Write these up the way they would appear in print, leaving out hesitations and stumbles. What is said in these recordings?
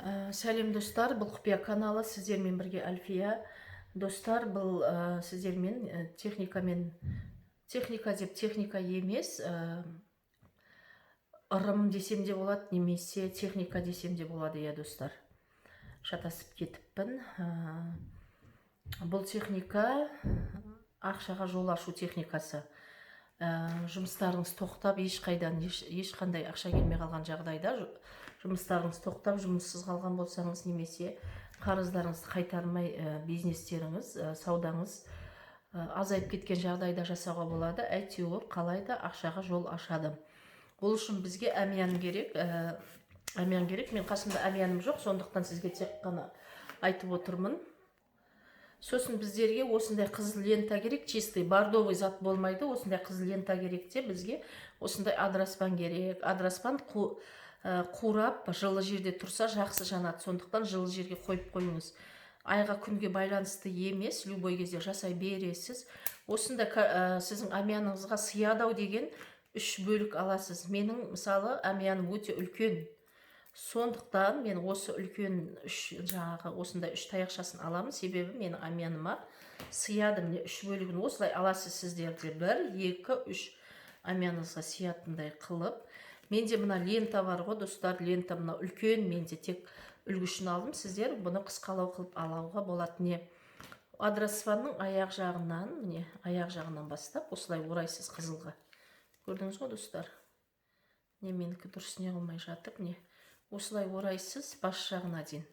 Сәлем достар, бұл құпия каналы, сіздермен бірге Альфия. Достар, бұл сіздермен техника деп техника емес, ырым десем де болады, немесе техника десем де болады, иә достар. Шатасып кетіппін. Бұл техника ақшаға жол ашу техникасы. Жұмыстарыңыз тоқтап, ешқандай ақша келмей қалған жағдайда, жұмыстарыңыз тоқтап, жұмыссыз қалған болсаңыз, немесе қарыздарыңызды қайтармай бизнестеріңіз, саудаңыз азайып кеткен жағдайда жасауға болады. Әйтеуір қалайда ақшаға жол ашады. Бұл үшін бізге әмиян керек. Мен қасымда әмияным жоқ, сондықтан сізге тек қана айтып отырмын. Сосын біздерге осындай қызыл лента керек, чистый бордовый зат болмайды, осындай қызыл лента керек те, бізге осындай адыраспан керек. Адыраспан қурап, жылы жерде тұрса жақсы жанады, сондықтан жылы жерге қойып қойыңыз. Айға күнге байланысты емес, любой кезде жасай бересіз. Осында сіздің әмияныңызға сиядау деген 3 бөлік аласыз. Менің мысалы әмияным өте үлкен. Сондықтан мен осы үлкен осындай 3 таяқшасын аламын, себебі менің әмияныма сияды. Міне 3 бөлігін осылай аласыз сіздерде. 1, 2, 3 әмияныңызға сиятындай қылып. Менде мына лента бар ғой, достар, лента мына үлкен, менде тек үлгішін алдым. Сіздер бұны қысқалау қылып алауға болады. Не адыраспанның аяқ жағынан бастап осылай орайсыз қызылға. Көрдіңіз ғой, достар? Не менікі дұрыс не қылмай жатып, не осылай орайсыз бас жағына дейін.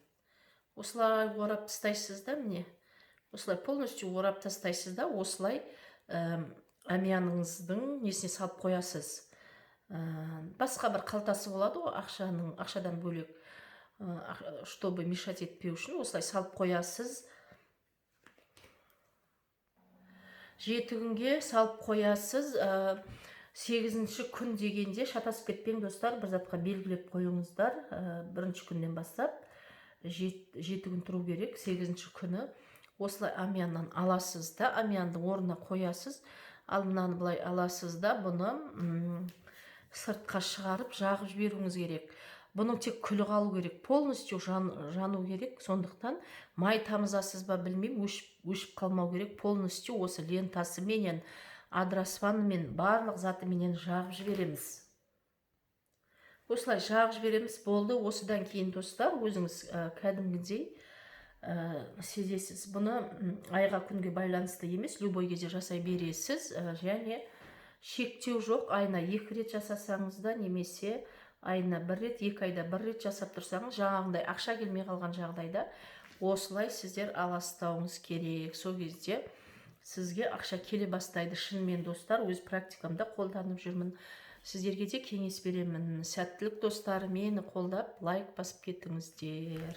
Осылай орап тастайсыз да, міне. Осылай полностью орап тастайсыз да, осылай әмияныңыздың несіне салып қоясыз. Басқа бір қалтасы болады ғой, ақшадан бөлек, чтобы мешать етпеу үшін осылай салып қоясыз. 7 күнге салып қоясыз. 8-ші күн дегенде шатасып кетпең достар, бір затқа белгілеп қойыңыздар. 1-ші күннен бастап 7 күн тұру керек. 8-ші күні осылай әмияннан аласыз да, әмияндың орнына қоясыз. Ал мынаны былай аласыз да, бұны сыртқа шығарып жағып жіберуіңіз керек. Бұның тек күлі қалу керек, полностью жану керек. Сондықтан май тамызасыз ба білмеймін, өшіп қалмау керек. Полностью осы лентасы менен, адыраспаны мен барлық заты менен жағып жібереміз. Осылай жағып жібереміз, болды. Осыдан кейін достар, өзіңіз кәдімгідей сезесіз. Бұны айға күнге байланысты емес, любой кезде жасай бересіз. Және шектеу жоқ, айына 2 рет жасасаңыз да, немесе айына 1 рет, 2 айда 1 рет жасап тұрсаңыз, жаңағындай ақша келмей қалған жағдайда осылай сіздер аластауыңыз керек. Сол кезде сізге ақша келе бастайды. Шынымен достар, өз практикамда қолданып жүрмін. Сіздерге де кеңес беремін. Сәттілік достар, мені қолдап, лайк басып кетіңіздер.